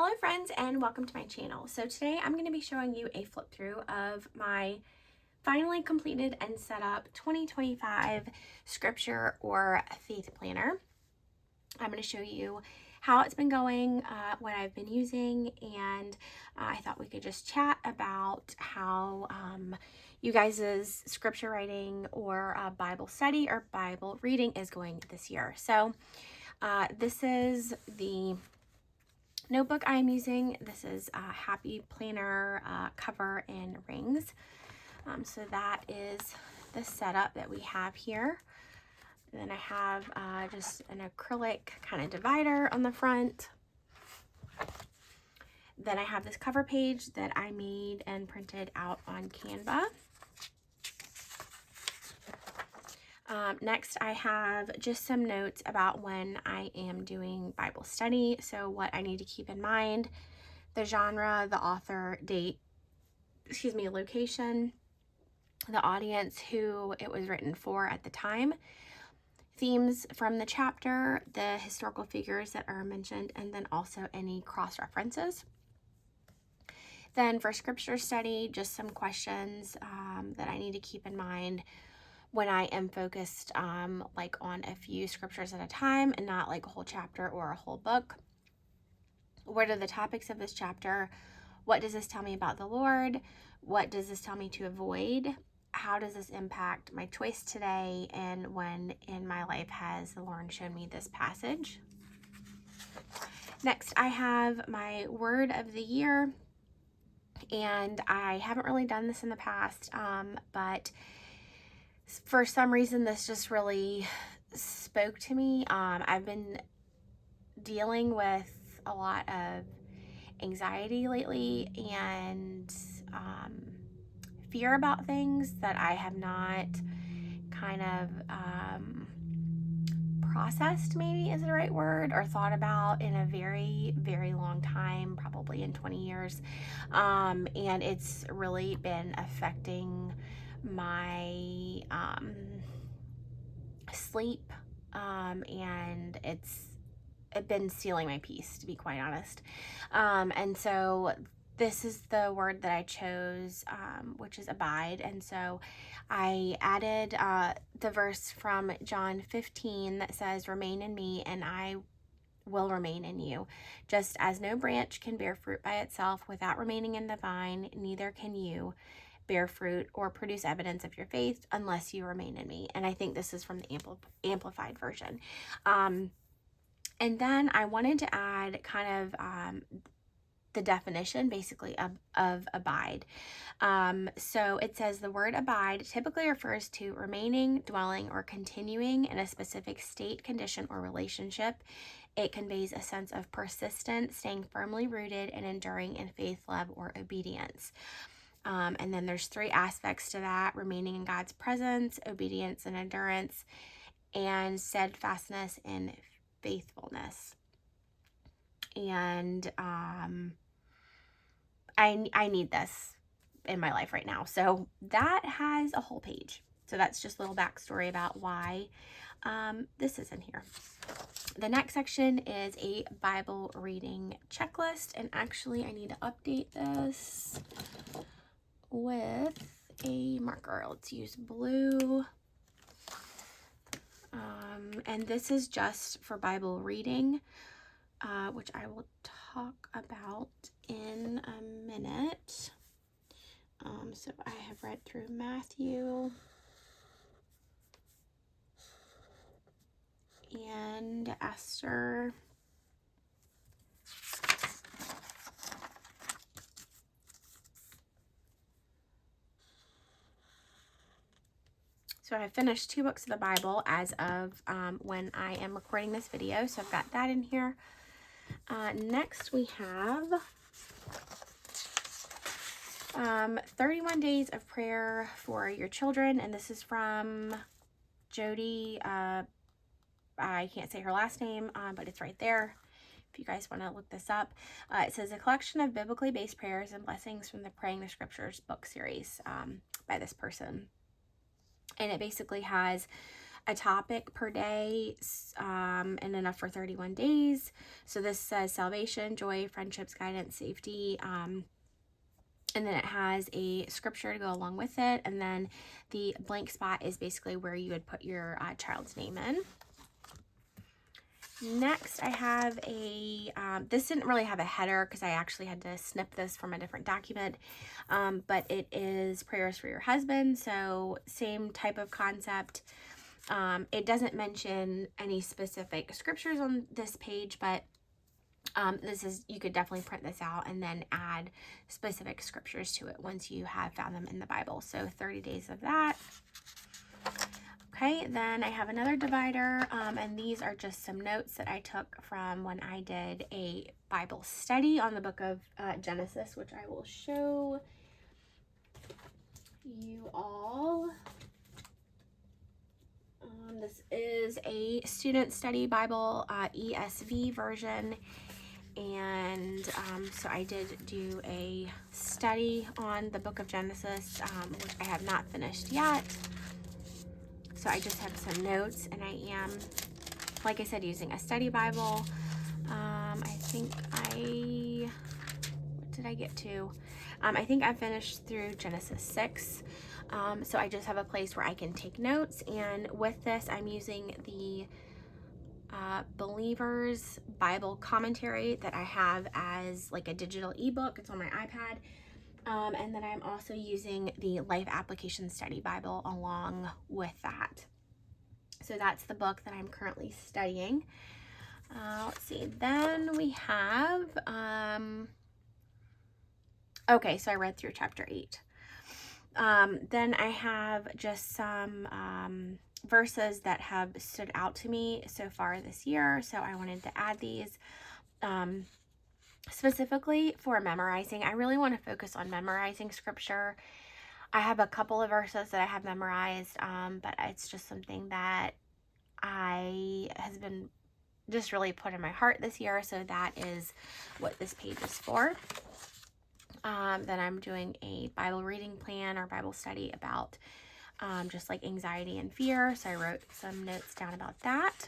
Hello friends and welcome to my channel. So today I'm going to be showing you a flip through of my finally completed and set up 2025 scripture or faith planner. I'm going to show you how it's been going, what I've been using, and I thought we could just chat about how you guys' scripture writing or Bible study or Bible reading is going this year. So this is the notebook I'm using. This is a Happy Planner cover and rings. So that is the setup that we have here. And then I have just an acrylic kind of divider on the front. Then I have this cover page that I made and printed out on Canva. Next, I have just some notes about when I am doing Bible study. So what I need to keep in mind, the genre, the author, date, location, the audience, who it was written for at the time, themes from the chapter, the historical figures that are mentioned, and then also any cross-references. Then for scripture study, just some questions that I need to keep in mind when I am focused like on a few scriptures at a time and not like a whole chapter or a whole book. What are the topics of this chapter? What does this tell me about the Lord? What does this tell me to avoid? How does this impact my choice today? And when in my life has the Lord shown me this passage? Next, I have my word of the year. And I haven't really done this in the past, but for some reason, this just really spoke to me. I've been dealing with a lot of anxiety lately and fear about things that I have not kind of processed, maybe is the right word, or thought about in a very, very long time, probably in 20 years. And it's really been affecting my sleep, and it's been stealing my peace, to be quite honest. And so this is the word that I chose, which is abide. And so I added the verse from John 15 that says, "Remain in me and I will remain in you. Just as no branch can bear fruit by itself without remaining in the vine, neither can you bear fruit or produce evidence of your faith unless you remain in me." And I think this is from the Amplified version. And then I wanted to add kind of the definition, basically, of abide. So it says the word abide typically refers to remaining, dwelling, or continuing in a specific state, condition, or relationship. It conveys a sense of persistence, staying firmly rooted, and enduring in faith, love, or obedience. And then there's three aspects to that: remaining in God's presence, obedience and endurance, and steadfastness and faithfulness. And I need this in my life right now. So that has a whole page. So that's just a little backstory about why this is in here. The next section is a Bible reading checklist. And actually, I need to update this with a marker. Let's use blue. And this is just for Bible reading, which I will talk about in a minute. So I have read through Matthew and Esther. So I finished 2 books of the Bible as of when I am recording this video. So I've got that in here. Next we have 31 Days of Prayer for Your Children. And this is from Jody. I can't say her last name, but it's right there if you guys want to look this up. It says a collection of biblically based prayers and blessings from the Praying the Scriptures book series by this person. And it basically has a topic per day, and enough for 31 days. So this says salvation, joy, friendships, guidance, safety, and then it has a scripture to go along with it, and then the blank spot is basically where you would put your child's name in. Next, I have this didn't really have a header because I actually had to snip this from a different document, but it is prayers for your husband, so same type of concept. It doesn't mention any specific scriptures on this page, but you could definitely print this out and then add specific scriptures to it once you have found them in the Bible. So 30 days of that. Okay, then I have another divider, and these are just some notes that I took from when I did a Bible study on the book of Genesis, which I will show you all. This is a student study Bible, ESV version, and so I did do a study on the book of Genesis, which I have not finished yet. So I just have some notes, and I am, like I said, using a study Bible. I think what did I get to? I think I finished through Genesis 6. So I just have a place where I can take notes, and with this, I'm using the Believers Bible Commentary that I have as like a digital ebook. It's on my iPad. And then I'm also using the Life Application Study Bible along with that. So that's the book that I'm currently studying. Let's see. Then we have, okay, so I read through chapter 8. Then I have just some verses that have stood out to me so far this year. So I wanted to add these. Specifically for memorizing, I really want to focus on memorizing scripture. I have a couple of verses that I have memorized, but it's just something that has been just really put in my heart this year, so that is what this page is for. Then I'm doing a Bible reading plan or Bible study about just like anxiety and fear, so I wrote some notes down about that.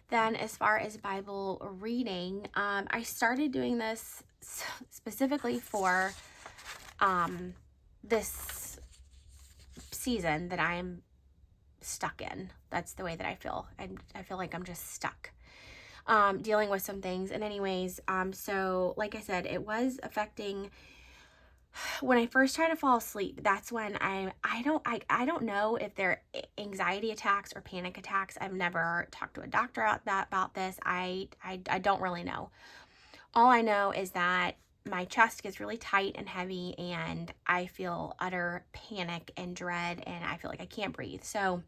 Then as far as Bible reading, I started doing this specifically for this season that I'm stuck in. That's the way that I feel. I feel like I'm just stuck dealing with some things. And anyways, so like I said, it was affecting when I first try to fall asleep. That's when I don't know if they're anxiety attacks or panic attacks. I've never talked to a doctor about this. I don't really know. All I know is that my chest gets really tight and heavy, and I feel utter panic and dread, and I feel like I can't breathe. So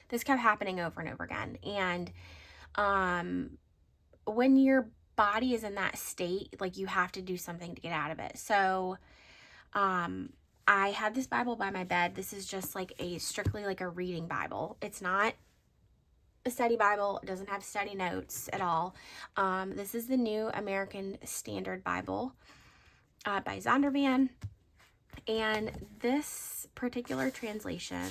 this kept happening over and over again. And when your body is in that state, like, you have to do something to get out of it. So I had this Bible by my bed. This is just like strictly like a reading Bible. It's not a study Bible. It doesn't have study notes at all. This is the New American Standard Bible by Zondervan. And this particular translation,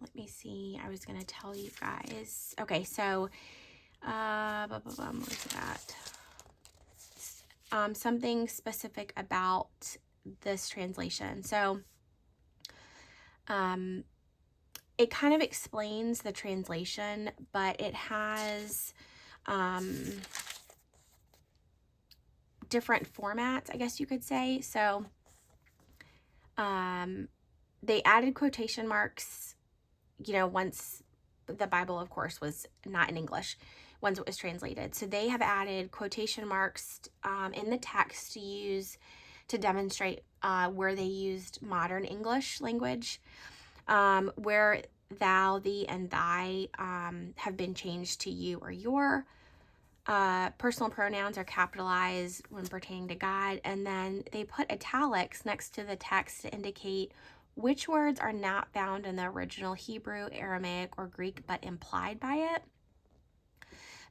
let me see. I was going to tell you guys. Okay, so, where's it at? Something specific about this translation. So, it kind of explains the translation, but it has, different formats, I guess you could say. So, they added quotation marks, once the Bible, of course, was not in English, once it was translated. So they have added quotation marks in the text to use to demonstrate where they used modern English language, where thou, thee, and thy have been changed to you or your. Personal pronouns are capitalized when pertaining to God, and then they put italics next to the text to indicate which words are not found in the original Hebrew, Aramaic, or Greek, but implied by it.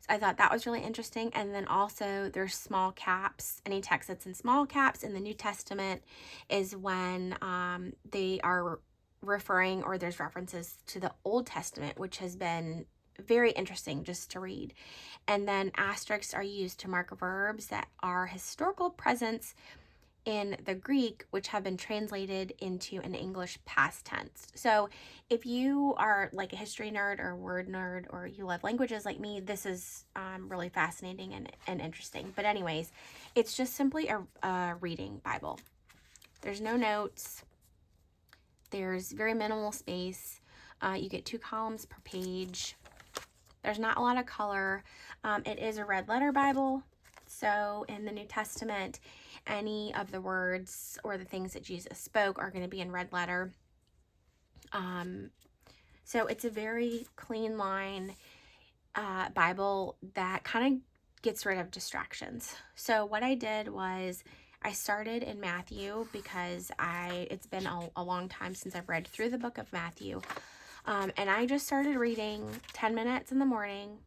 I thought that was really interesting. And then also there's small caps. Any text that's in small caps in the New Testament is when they are referring, or there's references to the Old Testament, which has been very interesting just to read. And then asterisks are used to mark verbs that are historical presence in the Greek, which have been translated into an English past tense. So if you are like a history nerd or word nerd, or you love languages like me, this is really fascinating and interesting. But anyways, it's just simply a reading Bible. There's no notes. There's very minimal space. You get 2 columns per page. There's not a lot of color. It is a red letter Bible. So in the New Testament, any of the words or the things that Jesus spoke are going to be in red letter. So it's a very clean line Bible that kind of gets rid of distractions. So what I did was I started in Matthew because it's been a long time since I've read through the book of Matthew. And I just started reading 10 minutes in the morning.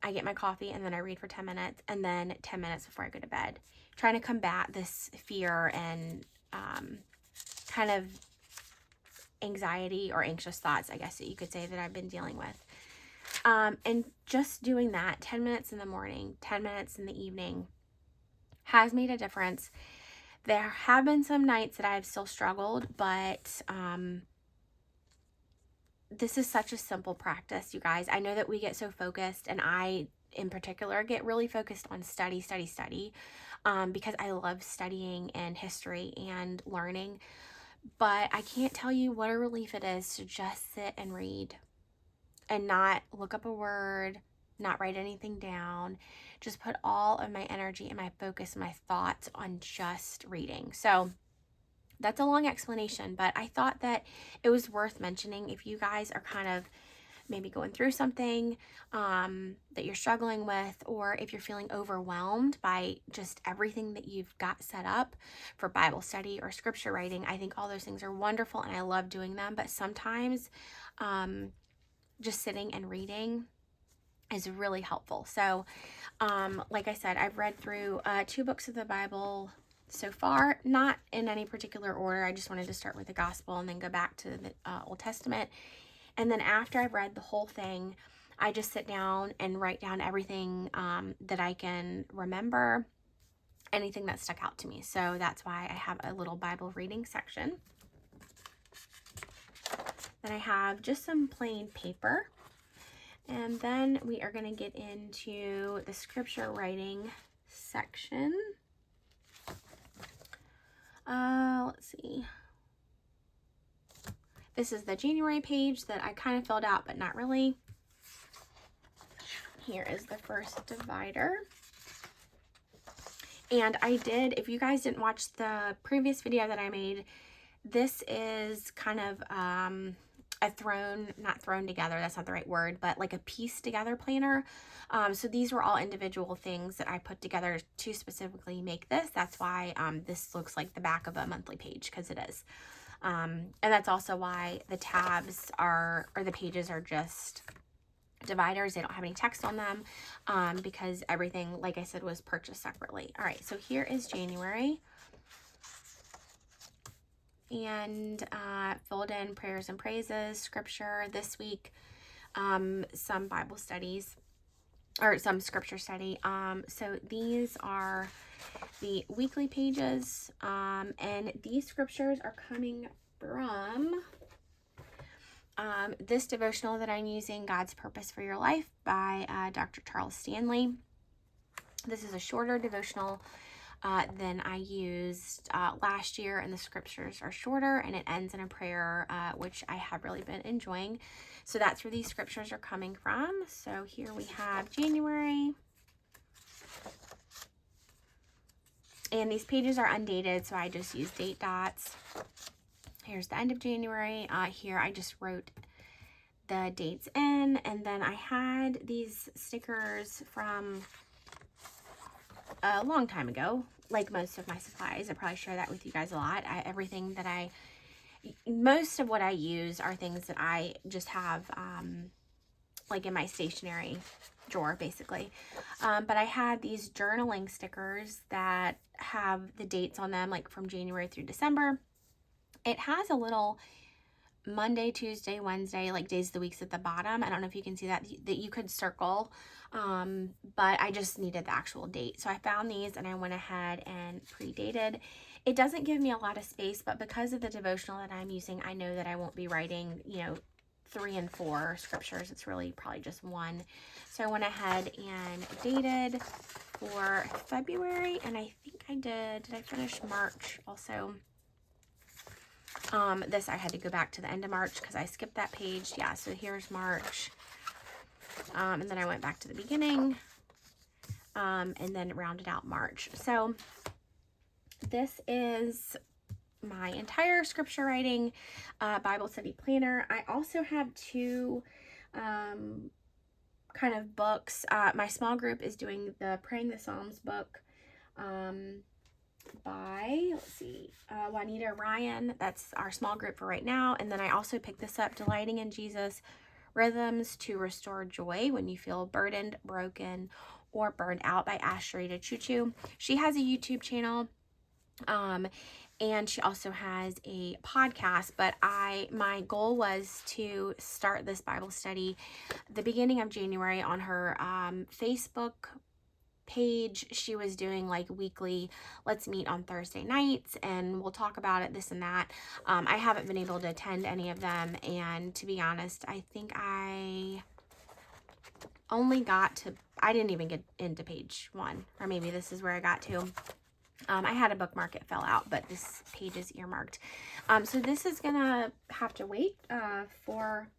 I get my coffee and then I read for 10 minutes, and then 10 minutes before I go to bed, trying to combat this fear and kind of anxiety or anxious thoughts, I guess that you could say, that I've been dealing with. And just doing that 10 minutes in the morning, 10 minutes in the evening has made a difference. There have been some nights that I've still struggled, but this is such a simple practice, you guys. I know that we get so focused, and I in particular get really focused on study, because I love studying and history and learning. But I can't tell you what a relief it is to just sit and read and not look up a word, not write anything down, just put all of my energy and my focus and my thoughts on just reading. So that's a long explanation, but I thought that it was worth mentioning if you guys are kind of maybe going through something that you're struggling with, or if you're feeling overwhelmed by just everything that you've got set up for Bible study or scripture writing. I think all those things are wonderful and I love doing them, but sometimes just sitting and reading is really helpful. So like I said, I've read through 2 books of the Bible so far, not in any particular order. I just wanted to start with the gospel and then go back to the Old Testament. And then after I've read the whole thing, I just sit down and write down everything that I can remember, anything that stuck out to me. So that's why I have a little Bible reading section. Then I have just some plain paper. And then we are going to get into the scripture writing section. Let's see. This is the January page that I kind of filled out, but not really. Here is the first divider. And I did, if you guys didn't watch the previous video that I made, this is kind of not thrown together, that's not the right word, but like a piece together planner. So these were all individual things that I put together to specifically make this. That's why this looks like the back of a monthly page, because it is. And that's also why the tabs or the pages are just dividers. They don't have any text on them because everything, like I said, was purchased separately. All right, so here is January. And filled in prayers and praises, scripture this week, some Bible studies, or some scripture study. So these are the weekly pages, and these scriptures are coming from this devotional that I'm using, God's Purpose for Your Life by Dr. Charles Stanley. This is a shorter devotional than I used last year, and the scriptures are shorter, and it ends in a prayer, which I have really been enjoying. So that's where these scriptures are coming from. So here we have January. And these pages are undated, so I just use date dots. Here's the end of January. Here I just wrote the dates in, and then I had these stickers from a long time ago, like most of my supplies. I probably share that with you guys a lot. Most of what I use are things that I just have like in my stationery drawer, basically. But I had these journaling stickers that have the dates on them, like from January through December. It has a little Monday, Tuesday, Wednesday, like days of the weeks at the bottom. I don't know if you can see that you could circle, but I just needed the actual date. So I found these and I went ahead and pre-dated. It doesn't give me a lot of space, but because of the devotional that I'm using, I know that I won't be writing, 3 and 4 scriptures. It's really probably just one. So I went ahead and dated for February, and I think did I finish March also? This I had to go back to the end of March because I skipped that page. Yeah, so here's March. And then I went back to the beginning, and then rounded out March. So this is my entire scripture writing Bible study planner. I also have 2 kind of books. My small group is doing the Praying the Psalms book by, let's see, Juanita Ryan. That's our small group for right now. And then I also picked this up, Delighting in Jesus, Rhythms to Restore Joy When You Feel Burdened, Broken, or Burned Out by Asheritah Choo. She has a YouTube channel, and she also has a podcast, but my goal was to start this Bible study the beginning of January on her Facebook page. She was doing like weekly, let's meet on Thursday nights and we'll talk about it, this and that. I haven't been able to attend any of them, and to be honest, I think I didn't even get into page 1, or maybe this is where I got to. I had a bookmark, it fell out, but this page is earmarked. So this is gonna have to wait for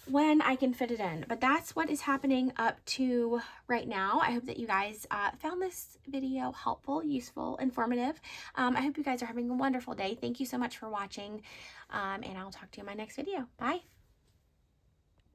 when I can fit it in. But that's what is happening up to right now. I hope that you guys found this video helpful, useful, informative. I hope you guys are having a wonderful day. Thank you so much for watching, and I'll talk to you in my next video. Bye.